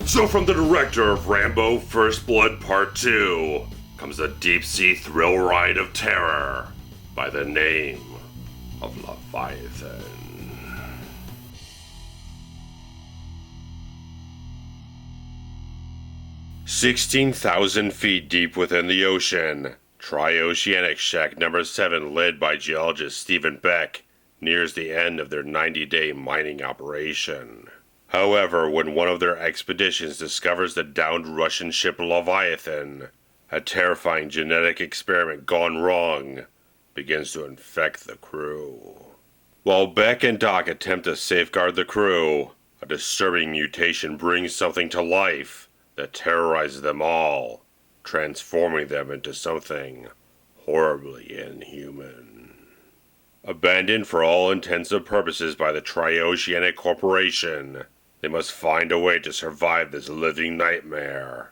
So from the director of Rambo First Blood Part 2 comes a deep-sea thrill ride of terror by the name of Leviathan. 16,000 feet deep within the ocean, Trioceanic Shack No. 7, led by geologist Stephen Beck, nears the end of their 90-day mining operation. However, when one of their expeditions discovers the downed Russian ship Leviathan, a terrifying genetic experiment gone wrong begins to infect the crew. While Beck and Doc attempt to safeguard the crew, a disturbing mutation brings something to life that terrorizes them all, transforming them into something horribly inhuman. Abandoned for all intents and purposes by the Trioceanic Corporation, they must find a way to survive this living nightmare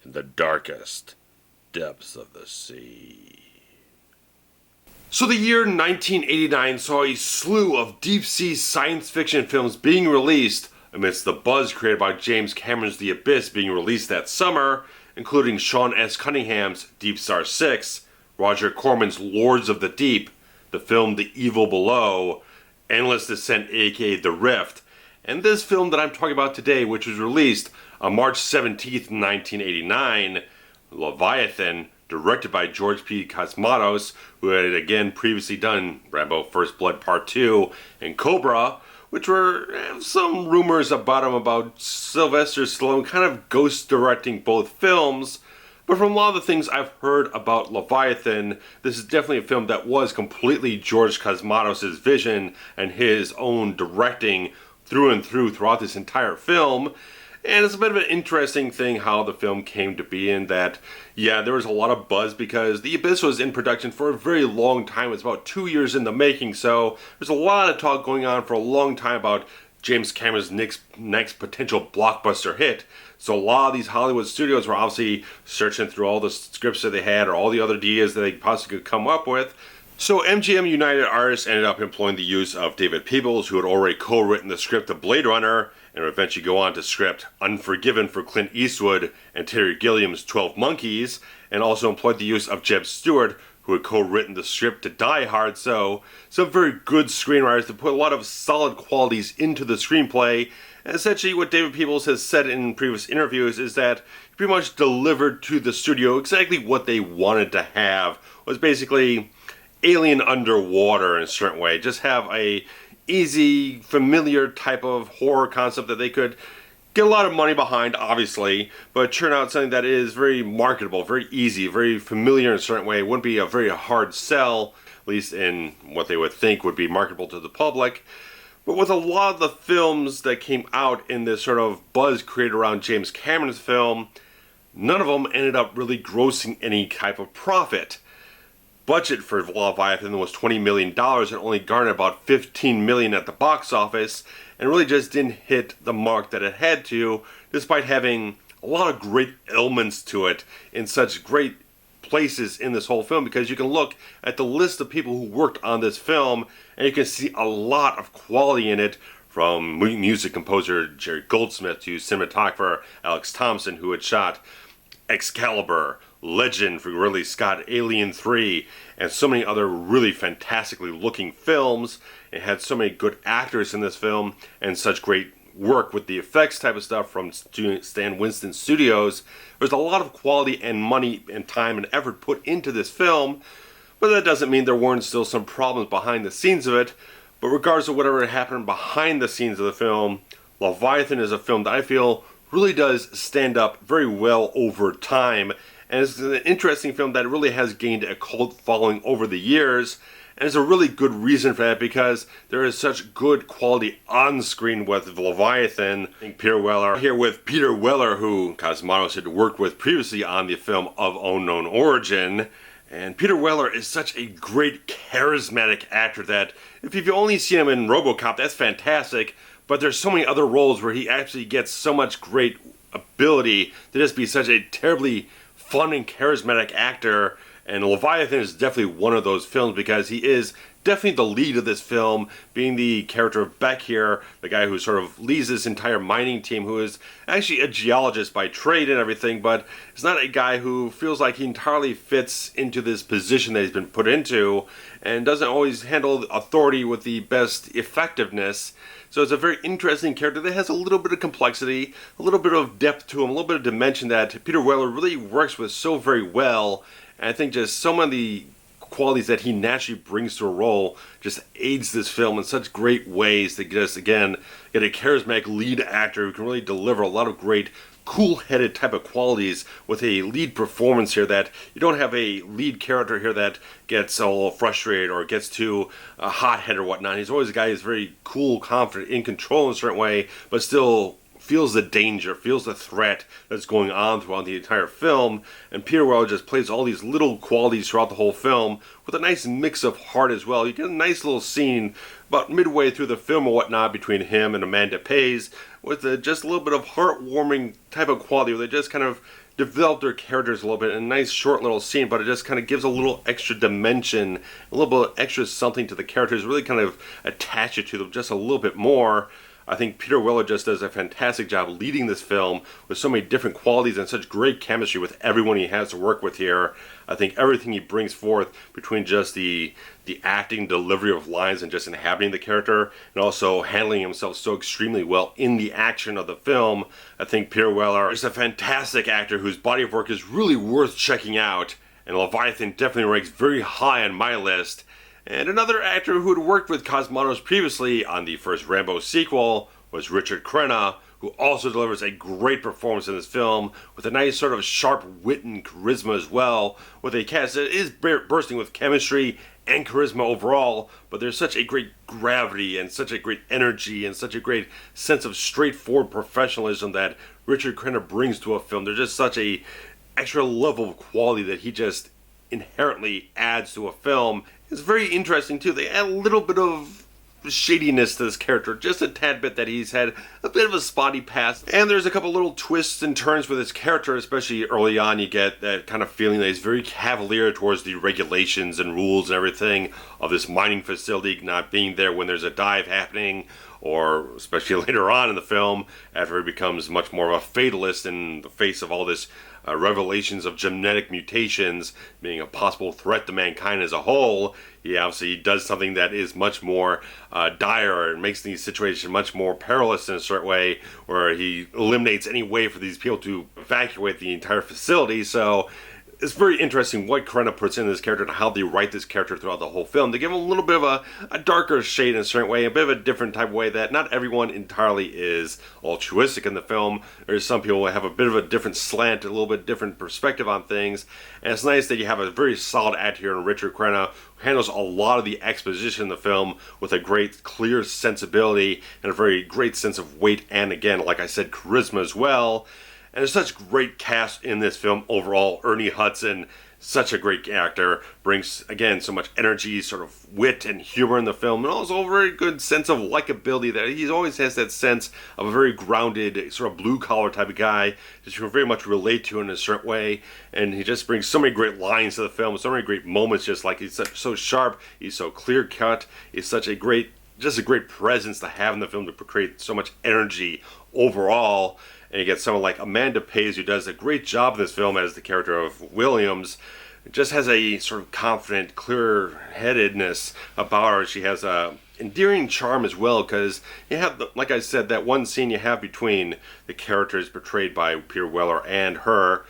in the darkest depths of the sea. So the year 1989 saw a slew of deep-sea science fiction films being released amidst the buzz created by James Cameron's The Abyss being released that summer, including Sean S. Cunningham's Deep Star 6, Roger Corman's Lords of the Deep, the film The Evil Below, Endless Descent aka The Rift, and this film that I'm talking about today, which was released on March 17th, 1989, Leviathan, directed by George P. Cosmatos, who had again previously done Rambo First Blood Part 2 and Cobra, which were some rumors about him about Sylvester Stallone kind of ghost directing both films. But from a lot of the things I've heard about Leviathan, this is definitely a film that was completely George Cosmatos' vision and his own directing through and through throughout this entire film. And it's a bit of an interesting thing how the film came to be, in that, yeah, there was a lot of buzz because The Abyss was in production for a very long time. It was about 2 years in the making, so there's a lot of talk going on for a long time about James Cameron's next potential blockbuster hit. So a lot of these Hollywood studios were obviously searching through all the scripts that they had or all the other ideas that they possibly could come up with. So MGM United Artists ended up employing the use of David Peebles, who had already co-written the script of Blade Runner, and would eventually go on to script Unforgiven for Clint Eastwood and Terry Gilliam's 12 Monkeys, and also employed the use of Jeb Stewart, who had co-written the script to Die Hard. So some very good screenwriters that put a lot of solid qualities into the screenplay. And essentially what David Peebles has said in previous interviews is that he pretty much delivered to the studio exactly what they wanted to have. Was basically alien underwater in a certain way. Just have a easy, familiar type of horror concept that they could get a lot of money behind, obviously, but churn out something that is very marketable, very easy, very familiar in a certain way. It wouldn't be a very hard sell, at least in what they would think would be marketable to the public. But with a lot of the films that came out in this sort of buzz created around James Cameron's film, none of them ended up really grossing any type of profit. Budget for Leviathan was $20 million and only garnered about $15 million at the box office, and really just didn't hit the mark that it had to, despite having a lot of great elements to it in such great places in this whole film, because you can look at the list of people who worked on this film and you can see a lot of quality in it, from music composer Jerry Goldsmith to cinematographer Alex Thompson, who had shot Excalibur, Legend for Ridley Scott, Alien 3, and so many other really fantastically looking films. It had so many good actors in this film and such great work with the effects type of stuff from Stan Winston Studios. There's a lot of quality and money and time and effort put into this film, but that doesn't mean there weren't still some problems behind the scenes of it. But regardless of whatever happened behind the scenes of the film, Leviathan is a film that I feel really does stand up very well over time. And it's an interesting film that really has gained a cult following over the years. And there's a really good reason for that, because there is such good quality on screen with Leviathan. I think Peter Weller, here with Peter Weller, who Cosmatos had worked with previously on the film Of Unknown Origin. And Peter Weller is such a great charismatic actor that if you've only seen him in RoboCop, that's fantastic. But there's so many other roles where he actually gets so much great ability to just be such a terribly fun and charismatic actor, And Leviathan is definitely one of those films because he is definitely the lead of this film, being the character of Beck here, the guy who sort of leads this entire mining team, who is actually a geologist by trade and everything, but is not a guy who feels like he entirely fits into this position that he's been put into, and doesn't always handle authority with the best effectiveness. So it's a very interesting character that has a little bit of complexity, a little bit of depth to him, a little bit of dimension that Petr Weller really works with so very well. And I think just some of the qualities that he naturally brings to a role just aids this film in such great ways to just, again, get a charismatic lead actor who can really deliver a lot of great cool-headed type of qualities with a lead performance here, that you don't have a lead character here that gets a little frustrated or gets too hot-headed or whatnot. He's always a guy who's very cool, confident, in control in a certain way, but still feels the danger, feels the threat that's going on throughout the entire film. And Petr Weller just plays all these little qualities throughout the whole film with a nice mix of heart as well. You get a nice little scene about midway through the film or whatnot between him and Amanda Pays with just a little bit of heartwarming type of quality where they just kind of develop their characters a little bit in a nice short little scene, but it just kind of gives a little extra dimension, a little bit extra something to the characters, really kind of attach it to them just a little bit more. I think Petr Weller just does a fantastic job leading this film with so many different qualities and such great chemistry with everyone he has to work with here. I think everything he brings forth between just the acting, delivery of lines, and just inhabiting the character, and also handling himself so extremely well in the action of the film. I think Petr Weller is a fantastic actor whose body of work is really worth checking out, and Leviathan definitely ranks very high on my list. And another actor who had worked with Cosmatos previously on the first Rambo sequel was Richard Crenna, who also delivers a great performance in this film with a nice sort of sharp wit and charisma as well, with a cast that is bursting with chemistry and charisma overall, but there's such a great gravity and such a great energy and such a great sense of straightforward professionalism that Richard Crenna brings to a film. There's just such a extra level of quality that he just inherently adds to a film. It's very interesting too. They add a little bit of shadiness to this character, just a tad bit, that he's had a bit of a spotty past, and there's a couple little twists and turns with his character, especially early on. You get that kind of feeling that he's very cavalier towards the regulations and rules and everything of this mining facility, not being there when there's a dive happening, or especially later on in the film after he becomes much more of a fatalist in the face of all this revelations of genetic mutations being a possible threat to mankind as a whole. He obviously does something that is much more dire and makes these situations much more perilous in a certain way, where he eliminates any way for these people to evacuate the entire facility. So it's very interesting what Crenna puts in this character and how they write this character throughout the whole film. They give him a little bit of a darker shade in a certain way, a bit of a different type of way that not everyone entirely is altruistic in the film. There's some people who have a bit of a different slant, a little bit different perspective on things. And it's nice that you have a very solid actor here in Richard Crenna, who handles a lot of the exposition in the film with a great, clear sensibility and a very great sense of weight and, again, like I said, charisma as well. And there's such great cast in this film overall. Ernie Hudson, such a great actor, brings, again, so much energy, sort of wit and humor in the film, and also a very good sense of likability. That he always has that sense of a very grounded, sort of blue-collar type of guy that you can very much relate to in a certain way. And he just brings so many great lines to the film, so many great moments, just like he's so sharp, he's so clear-cut, he's such a great, just a great presence to have in the film to create so much energy overall. And you get someone like Amanda Pays, who does a great job in this film as the character of Williams. It just has a sort of confident, clear-headedness about her. She has a endearing charm as well, because you have, like I said, that one scene you have between the characters portrayed by Petr Weller and her.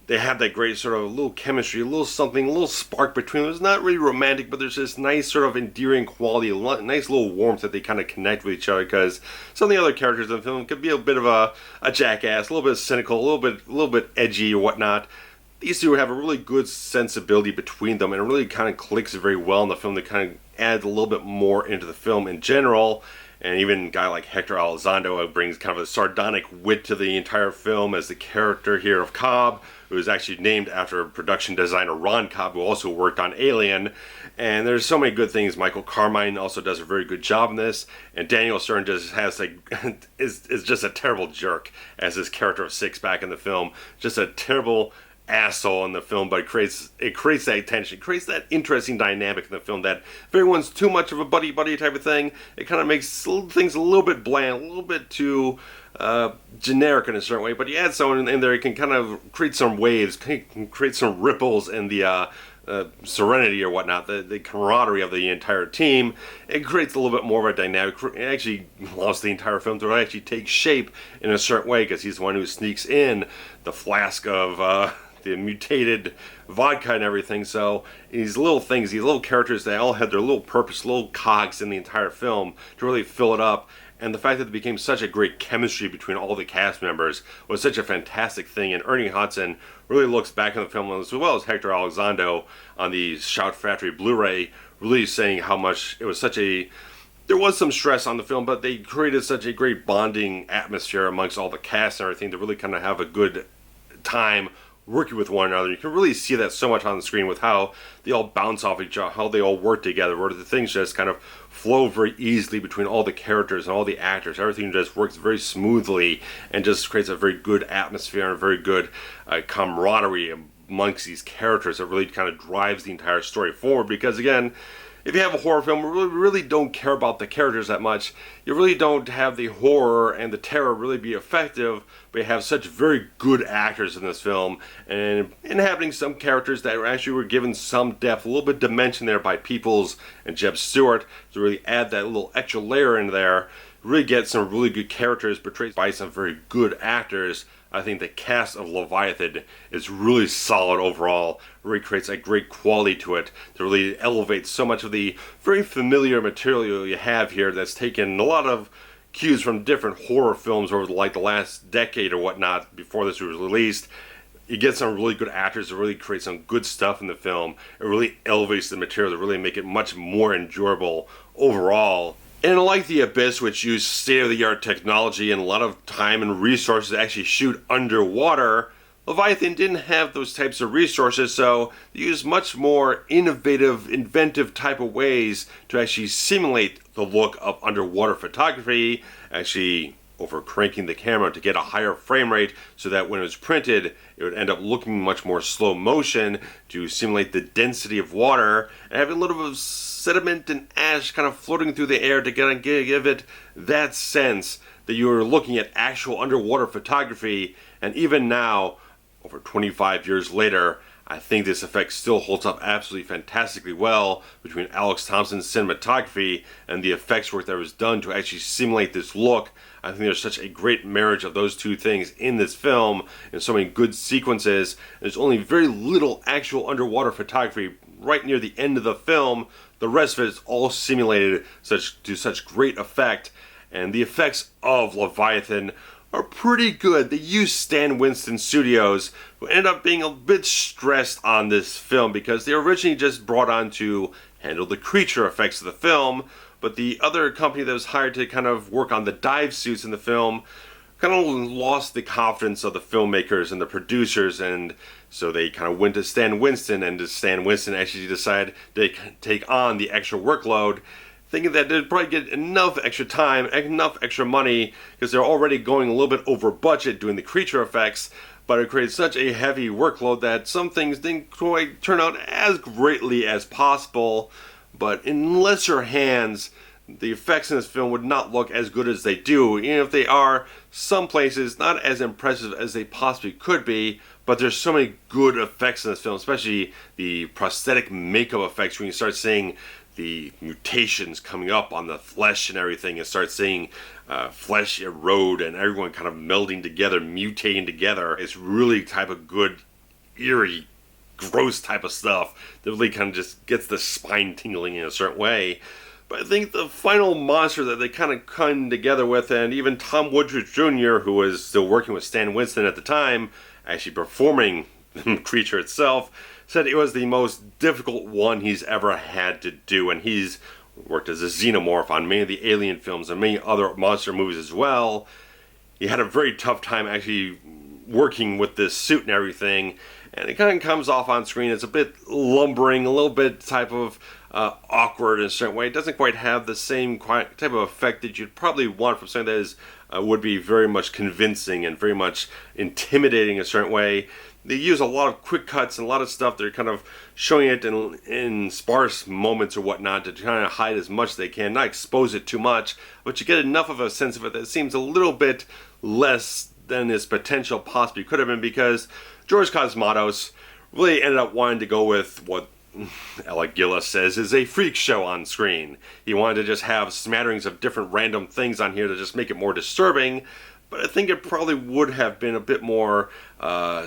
They have that great sort of little chemistry, a little something, a little spark between them. It's not really romantic, but there's this nice sort of endearing quality, a nice little warmth that they kind of connect with each other, because some of the other characters in the film could be a bit of a jackass, a little bit cynical, a little bit edgy or whatnot. These two have a really good sensibility between them, and it really kind of clicks very well in the film. They kind of add a little bit more into the film in general. And even a guy like Hector Elizondo brings kind of a sardonic wit to the entire film as the character here of Cobb, who is actually named after production designer Ron Cobb, who also worked on Alien. And there's so many good things. Michael Carmine also does a very good job in this. And Daniel Stern just has is just a terrible jerk as this character of Six back in the film. Just a terrible asshole in the film, but it creates that tension, it creates that interesting dynamic in the film that if everyone's too much of a buddy-buddy type of thing, it kind of makes things a little bit bland, a little bit too generic in a certain way, but you add someone in there, you can kind of create some waves, can create some ripples in the serenity or whatnot, the camaraderie of the entire team. It creates a little bit more of a dynamic. It actually allows the entire film to actually take shape in a certain way, because he's the one who sneaks in the flask of the mutated vodka and everything. So these little things, these little characters, they all had their little purpose, little cogs in the entire film to really fill it up. And the fact that it became such a great chemistry between all the cast members was such a fantastic thing. And Ernie Hudson really looks back on the film, as well as Hector Elizondo on the Shout Factory Blu-ray, really saying how much it was such a... There was some stress on the film, but they created such a great bonding atmosphere amongst all the cast and everything to really kind of have a good time working with one another. You can really see that so much on the screen with how they all bounce off each other, how they all work together, where the things just kind of flow very easily between all the characters and all the actors. Everything just works very smoothly and just creates a very good atmosphere and a very good camaraderie amongst these characters that really kind of drives the entire story forward. Because again, if you have a horror film, we really don't care about the characters that much. You really don't have the horror and the terror really be effective, but you have such very good actors in this film, and inhabiting some characters that actually were given some depth, a little bit of dimension there by Peoples and Jeb Stewart to really add that little extra layer in there. Really get some really good characters portrayed by some very good actors. I think the cast of Leviathan is really solid overall. Really creates a great quality to it to really elevate so much of the very familiar material you have here that's taken a lot of cues from different horror films over the last decade or whatnot before this was released. You get some really good actors to really create some good stuff in the film. It really elevates the material to really make it much more enjoyable overall. And like The Abyss, which used state-of-the-art technology and a lot of time and resources to actually shoot underwater, Leviathan didn't have those types of resources, so they used much more innovative, inventive type of ways to actually simulate the look of underwater photography, actually over cranking the camera to get a higher frame rate so that when it was printed, it would end up looking much more slow motion to simulate the density of water and have a little bit of sediment and ash kind of floating through the air to give it that sense that you were looking at actual underwater photography. And even now, over 25 years later, I think this effect still holds up absolutely fantastically well between Alex Thompson's cinematography and the effects work that was done to actually simulate this look. I think there's such a great marriage of those two things in this film and so many good sequences. There's only very little actual underwater photography right near the end of the film. The rest of it is all simulated to such great effect. And the effects of Leviathan are pretty good. They use Stan Winston Studios, who ended up being a bit stressed on this film because they were originally just brought on to handle the creature effects of the film, but the other company that was hired to kind of work on the dive suits in the film kind of lost the confidence of the filmmakers and the producers, and so they kind of went to Stan Winston, and Stan Winston actually decided to take on the extra workload, thinking that they'd probably get enough extra time, enough extra money, because they're already going a little bit over budget doing the creature effects, but it created such a heavy workload that some things didn't quite turn out as greatly as possible. But in lesser hands, the effects in this film would not look as good as they do, even if they are some places not as impressive as they possibly could be. But there's so many good effects in this film, especially the prosthetic makeup effects when you start seeing the mutations coming up on the flesh and everything, and start seeing flesh erode and everyone kind of melding together, mutating together. It's really type of good, eerie, gross type of stuff that really kind of just gets the spine tingling in a certain way. But I think the final monster that they kind of come together with, and even Tom Woodridge Jr., who was still working with Stan Winston at the time, actually performing the creature itself, said it was the most difficult one he's ever had to do. And he's worked as a xenomorph on many of the Alien films and many other monster movies as well. He had a very tough time actually working with this suit and everything, and it kind of comes off on screen as a bit lumbering, a little bit type of awkward in a certain way. It doesn't quite have the same type of effect that you'd probably want from something that is would be very much convincing and very much intimidating in a certain way. They use a lot of quick cuts and a lot of stuff. They're kind of showing it in sparse moments or whatnot to try to hide as much as they can, not expose it too much, but you get enough of a sense of it that it seems a little bit less than its potential possibly could have been, because George Cosmatos really ended up wanting to go with what Ella Gillis says is a freak show on screen. He wanted to just have smatterings of different random things on here to just make it more disturbing, but I think it probably would have been a bit more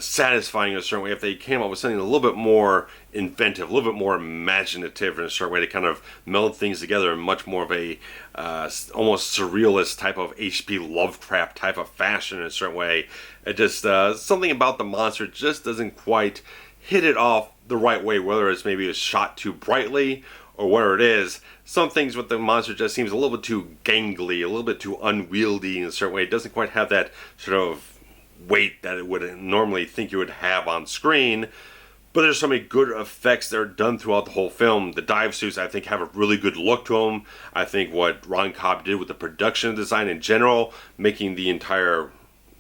satisfying in a certain way if they came up with something a little bit more inventive, a little bit more imaginative in a certain way to kind of meld things together in much more of a almost surrealist type of H.P. Lovecraft type of fashion in a certain way. It just, something about the monster just doesn't quite hit it off the right way, whether it's maybe it's shot too brightly or whatever it is. Some things with the monster just seems a little bit too gangly, a little bit too unwieldy in a certain way. It doesn't quite have that sort of weight that it would normally think you would have on screen. But there's so many good effects that are done throughout the whole film. The dive suits, I think, have a really good look to them. I think what Ron Cobb did with the production design in general, making the entire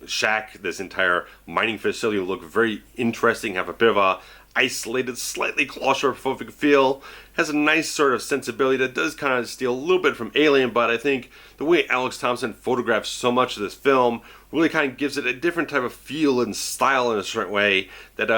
shack, this entire mining facility, look very interesting, have a bit of a isolated, slightly claustrophobic feel, has a nice sort of sensibility that does kind of steal a little bit from Alien, but I think the way Alex Thompson photographs so much of this film really kind of gives it a different type of feel and style in a certain way, that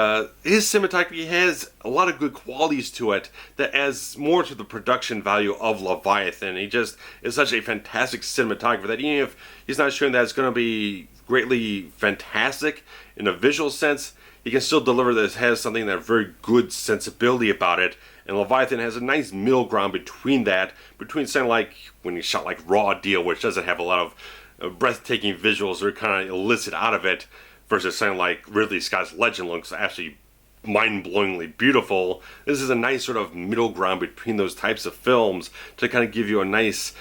his cinematography has a lot of good qualities to it that adds more to the production value of Leviathan. He just is such a fantastic cinematographer that even if he's not showing that it's going to be greatly fantastic in a visual sense, he can still deliver this, has something that very good sensibility about it. And Leviathan has a nice middle ground between that, between something like when he shot like Raw Deal, which doesn't have a lot of breathtaking visuals or kind of elicit out of it, versus something like Ridley Scott's Legend looks actually mind-blowingly beautiful. This is a nice sort of middle ground between those types of films to kind of give you a nice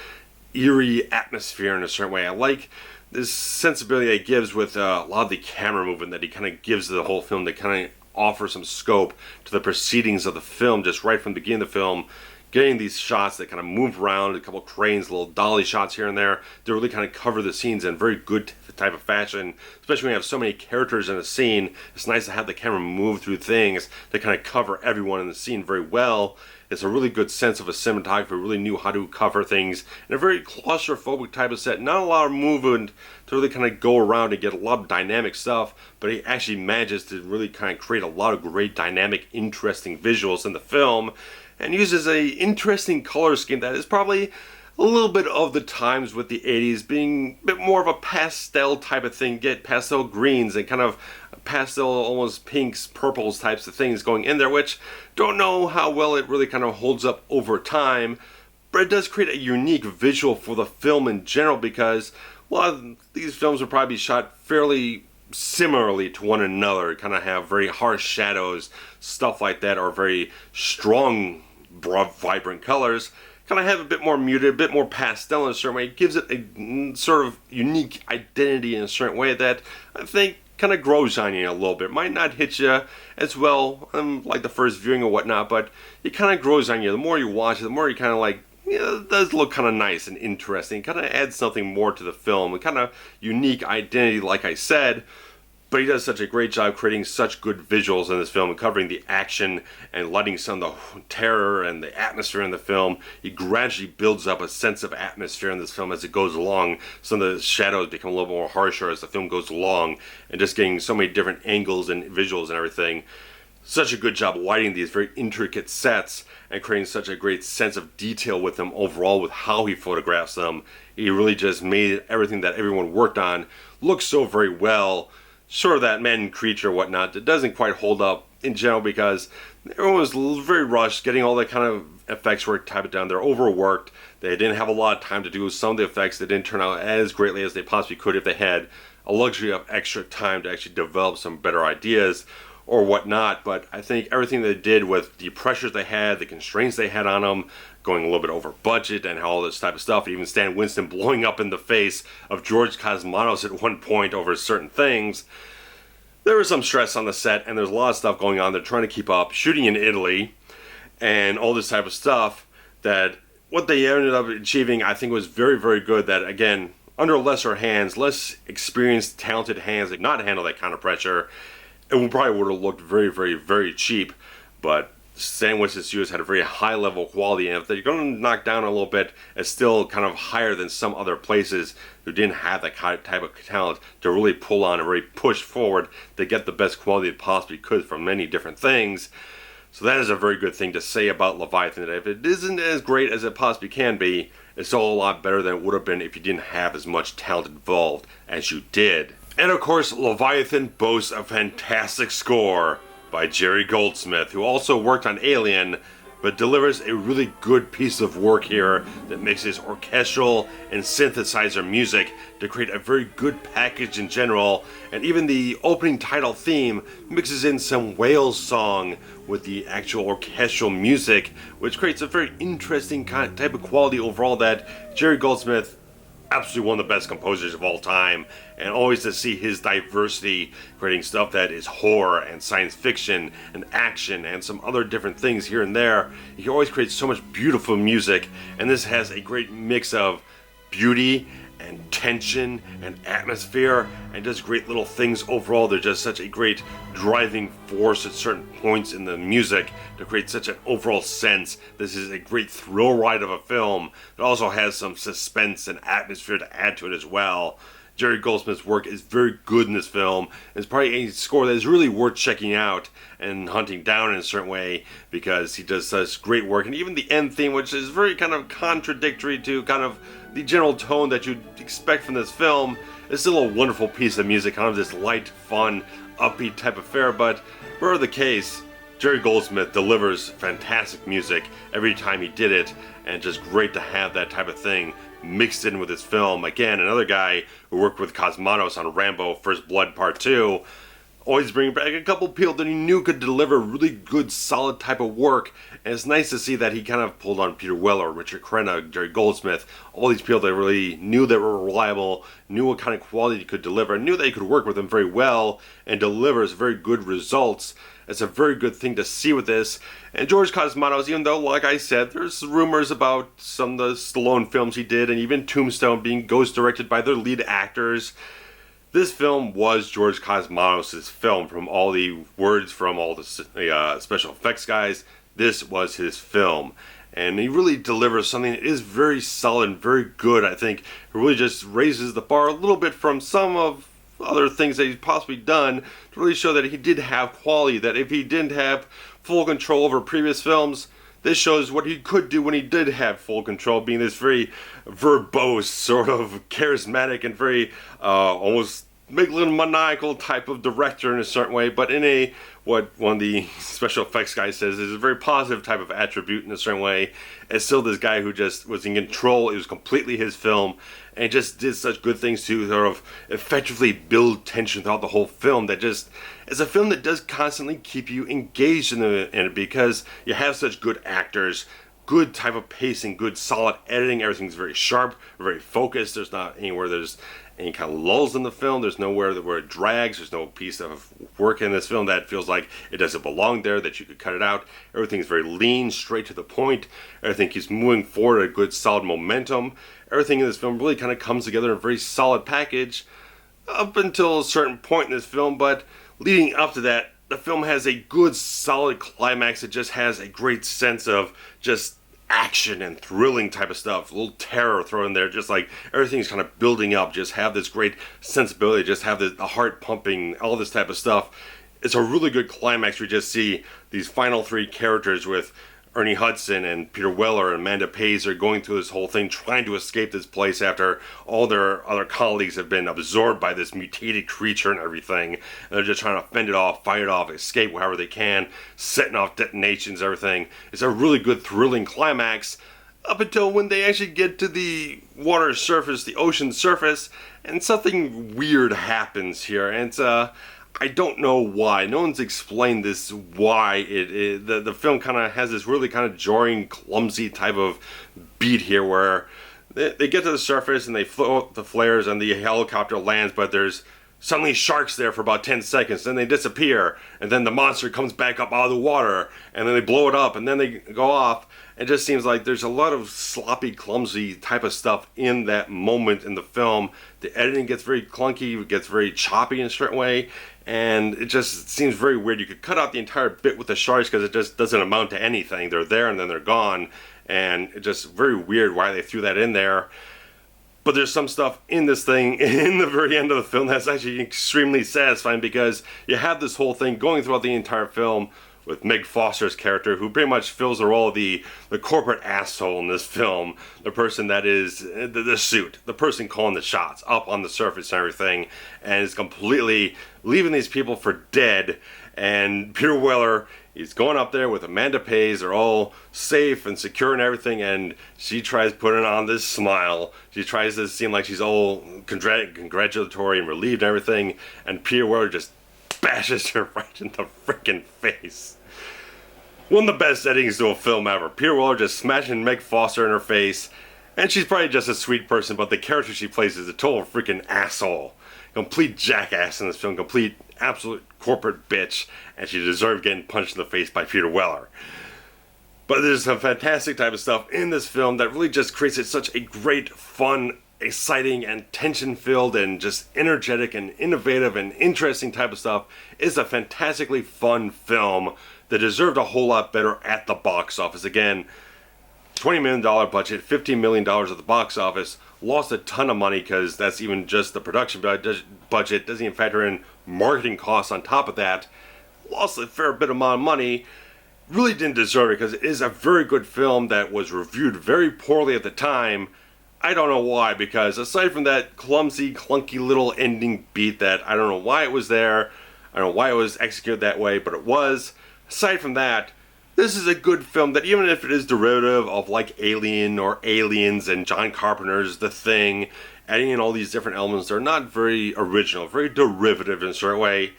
eerie atmosphere in a certain way. I like this sensibility that he gives with a lot of the camera movement that he kind of gives to the whole film to kind of offer some scope to the proceedings of the film, just right from the beginning of the film, getting these shots that kind of move around, a couple cranes, little dolly shots here and there, to really kind of cover the scenes in very good type of fashion, especially when you have so many characters in a scene. It's nice to have the camera move through things to kind of cover everyone in the scene very well. It's a really good sense of a cinematographer who really knew how to cover things in a very claustrophobic type of set. Not a lot of movement to really kind of go around and get a lot of dynamic stuff, but he actually manages to really kind of create a lot of great dynamic, interesting visuals in the film, and uses a interesting color scheme that is probably a little bit of the times with the 80s, being a bit more of a pastel type of thing. Get pastel greens and kind of pastel, almost pinks, purples types of things going in there, which don't know how well it really kind of holds up over time, but it does create a unique visual for the film in general, because a lot of these films will probably be shot fairly similarly to one another, kind of have very harsh shadows, stuff like that, or very strong, broad, vibrant colors. Kind of have a bit more muted, a bit more pastel in a certain way. It gives it a sort of unique identity in a certain way that I think kind of grows on you a little bit. Might not hit you as well like the first viewing or whatnot, but it kind of grows on you. The more you watch it, the more you kind of like, yeah, it does look kind of nice and interesting. It kind of adds something more to the film, a kind of unique identity, like I said. But he does such a great job creating such good visuals in this film and covering the action and letting some of the terror and the atmosphere in the film. He gradually builds up a sense of atmosphere in this film as it goes along. Some of the shadows become a little more harsher as the film goes along, and just getting so many different angles and visuals and everything. Such a good job lighting these very intricate sets and creating such a great sense of detail with them overall with how he photographs them. He really just made everything that everyone worked on look so very well. Sure, that man creature whatnot, it doesn't quite hold up in general because everyone was very rushed getting all that kind of effects work typed down. They're overworked. They didn't have a lot of time to do some of the effects that didn't turn out as greatly as they possibly could if they had a luxury of extra time to actually develop some better ideas or whatnot. But I think everything they did with the pressures they had, the constraints they had on them, going a little bit over budget and all this type of stuff, even Stan Winston blowing up in the face of George Cosmatos at one point over certain things, there was some stress on the set, and there's a lot of stuff going on. They're trying to keep up, shooting in Italy, and all this type of stuff, that what they ended up achieving, I think, was very, very good. That, again, under lesser hands, less experienced, talented hands that not handle that kind of pressure, it probably would have looked very, very, very cheap. But Sandwich Studios had a very high level of quality, and if they're going to knock down a little bit, it's still kind of higher than some other places who didn't have that kind of type of talent to really pull on and really push forward to get the best quality they possibly could from many different things. So that is a very good thing to say about Leviathan. If it isn't as great as it possibly can be, it's still a lot better than it would have been if you didn't have as much talent involved as you did. And of course, Leviathan boasts a fantastic score by Jerry Goldsmith, who also worked on Alien, but delivers a really good piece of work here that mixes orchestral and synthesizer music to create a very good package in general. And even the opening title theme mixes in some whale song with the actual orchestral music, which creates a very interesting kind of type of quality overall that Jerry Goldsmith, absolutely one of the best composers of all time, and always to see his diversity creating stuff that is horror and science fiction and action and some other different things here and there. He always creates so much beautiful music, and this has a great mix of beauty and tension and atmosphere and just great little things overall. They're just such a great driving force at certain points in the music to create such an overall sense. This is a great thrill ride of a film that also has some suspense and atmosphere to add to it as well. Jerry Goldsmith's work is very good in this film. It's probably a score that is really worth checking out and hunting down in a certain way, because he does such great work. And even the end theme, which is very kind of contradictory to kind of the general tone that you'd expect from this film, is still a wonderful piece of music, kind of this light, fun, upbeat type affair. But whatever the case, Jerry Goldsmith delivers fantastic music every time he did it, and just great to have that type of thing mixed in with his film. Again, another guy who worked with Cosmatos on Rambo First Blood Part 2, always bringing back a couple people that he knew could deliver really good, solid type of work. And it's nice to see that he kind of pulled on Peter Weller, Richard Crenna, Jerry Goldsmith, all these people that really knew they were reliable, knew what kind of quality he could deliver, knew that he could work with them very well, and delivers very good results. It's a very good thing to see with this. And George Cosmatos, even though, like I said, there's rumors about some of the Stallone films he did, and even Tombstone being ghost directed by their lead actors, this film was George Cosmatos' film. From all the words from all the special effects guys, this was his film. And he really delivers something that is very solid and very good. I think it really just raises the bar a little bit from some of other things that he's possibly done, to really show that he did have quality, that if he didn't have full control over previous films, this shows what he could do when he did have full control, being this very verbose, sort of charismatic and very almost make a little maniacal type of director in a certain way, but in a, what one of the special effects guys says is a very positive type of attribute in a certain way. It's still this guy who just was in control. It was completely his film, and just did such good things to sort of effectively build tension throughout the whole film. That just, it's a film that does constantly keep you engaged in it, because you have such good actors, good type of pacing, good solid editing. Everything's very sharp, very focused. There's not anywhere there's any kind of lulls in the film. There's nowhere where it drags. There's no piece of work in this film that feels like it doesn't belong there, that you could cut it out. Everything's very lean, straight to the point. Everything keeps moving forward at a good solid momentum. Everything in this film really kind of comes together in a very solid package up until a certain point in this film, but leading up to that, the film has a good solid climax. It just has a great sense of just action and thrilling type of stuff, a little terror thrown in there, just like everything's kind of building up, just have this great sensibility, just have the heart pumping, all this type of stuff. It's a really good climax. We just see these final three characters with Ernie Hudson and Peter Weller and Amanda Pays are going through this whole thing, trying to escape this place after all their other colleagues have been absorbed by this mutated creature and everything. And they're just trying to fend it off, fight it off, escape however they can, setting off detonations, everything. It's a really good, thrilling climax up until when they actually get to the water surface, the ocean surface, and something weird happens here. And it's I don't know why. No one's explained this, why the film kind of has this really kind of jarring, clumsy type of beat here, where they get to the surface and they float the flares and the helicopter lands, but there's suddenly sharks there for about 10 seconds, then they disappear, and then the monster comes back up out of the water, and then they blow it up, and then they go off. It just seems like there's a lot of sloppy, clumsy type of stuff in that moment in the film. The editing gets very clunky, it gets very choppy in a certain way, and it just seems very weird. You could cut out the entire bit with the sharks because it just doesn't amount to anything. They're there and then they're gone, and it's just very weird why they threw that in there. But there's some stuff in this thing, in the very end of the film, that's actually extremely satisfying, because you have this whole thing going throughout the entire film with Meg Foster's character, who pretty much fills the role of the corporate asshole in this film, the person that is the suit, the person calling the shots up on the surface and everything, and is completely leaving these people for dead. And Peter Weller, he's going up there with Amanda Pays. They're all safe and secure and everything, and she tries putting on this smile. She tries to seem like she's all congratulatory and relieved and everything, and Peter Weller just bashes her right in the freaking face. One of the best endings to a film ever. Peter Weller just smashing Meg Foster in her face, and she's probably just a sweet person, but the character she plays is a total freaking asshole. Complete jackass in this film, complete absolute corporate bitch, and she deserved getting punched in the face by Peter Weller. But there's some fantastic type of stuff in this film that really just creates it such a great, fun, exciting, and tension-filled, and just energetic and innovative and interesting type of stuff. It's a fantastically fun film that deserved a whole lot better at the box office. Again, $20 million budget, $15 million at the box office, lost a ton of money because that's even just the production budget, doesn't even factor in marketing costs on top of that. Lost a fair bit amount of money. Really didn't deserve it because it is a very good film that was reviewed very poorly at the time. I don't know why, because aside from that clumsy, clunky little ending beat that I don't know why it was there, I don't know why it was executed that way, but it was. Aside from that, this is a good film that, even if it is derivative of like Alien or Aliens and John Carpenter's The Thing, adding in all these different elements, they're not very original, very derivative in a certain way.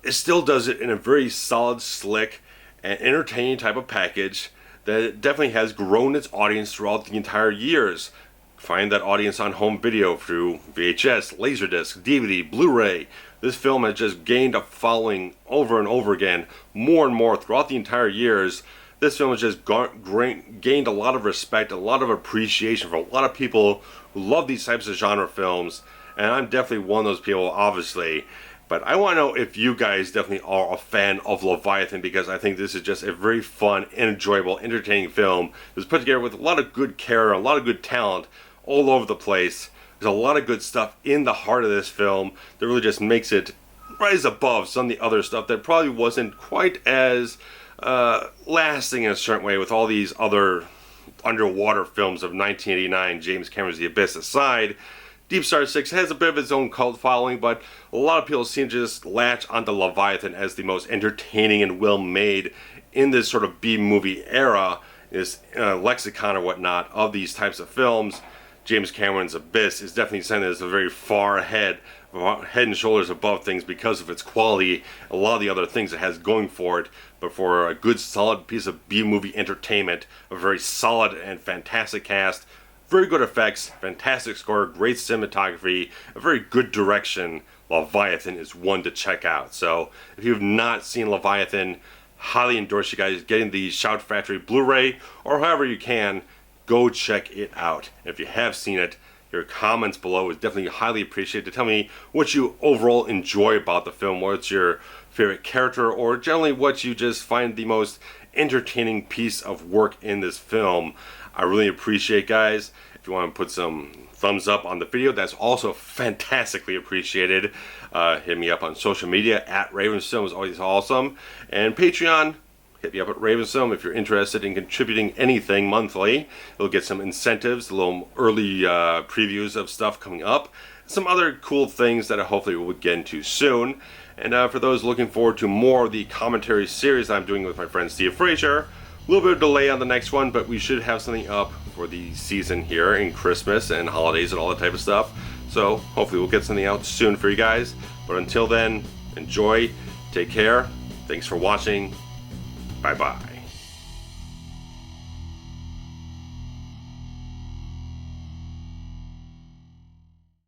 It still does it in a very solid, slick, and entertaining type of package that definitely has grown its audience throughout the entire years. Find that audience on home video through VHS, Laserdisc, DVD, Blu-ray. This film has just gained a following over and over again, more and more throughout the entire years. This film has just gained a lot of respect, a lot of appreciation from a lot of people who love these types of genre films, and I'm definitely one of those people, obviously. But I want to know if you guys definitely are a fan of Leviathan, because I think this is just a very fun, enjoyable, entertaining film. It was put together with a lot of good care, a lot of good talent all over the place. There's a lot of good stuff in the heart of this film that really just makes it rise above some of the other stuff that probably wasn't quite as lasting in a certain way, with all these other underwater films of 1989, James Cameron's The Abyss aside. Deep Star 6 has a bit of its own cult following, but a lot of people seem to just latch onto Leviathan as the most entertaining and well-made in this sort of B-movie era, this lexicon or whatnot of these types of films. James Cameron's Abyss is definitely something that's very far ahead, head and shoulders above things because of its quality, a lot of the other things it has going for it. But for a good, solid piece of B-movie entertainment, a very solid and fantastic cast, very good effects, fantastic score, great cinematography, a very good direction, Leviathan is one to check out. So if you've not seen Leviathan, highly endorse you guys getting the Shout Factory Blu-ray, or however you can, go check it out. If you have seen it, your comments below is definitely highly appreciated to tell me what you overall enjoy about the film, what's your favorite character, or generally what you just find the most entertaining piece of work in this film. I really appreciate, guys. If you want to put some thumbs up on the video, that's also fantastically appreciated. Hit me up on social media at RavensFilm is always awesome. And Patreon, hit me up at RavensFilm if you're interested in contributing anything monthly. You'll get some incentives, a little early previews of stuff coming up, some other cool things that I hopefully will get into soon. And for those looking forward to more of the commentary series I'm doing with my friend Steve Frazier, a little bit of delay on the next one, but we should have something up for the season here in Christmas and holidays and all that type of stuff. So hopefully we'll get something out soon for you guys. But until then, enjoy, take care, thanks for watching, bye-bye.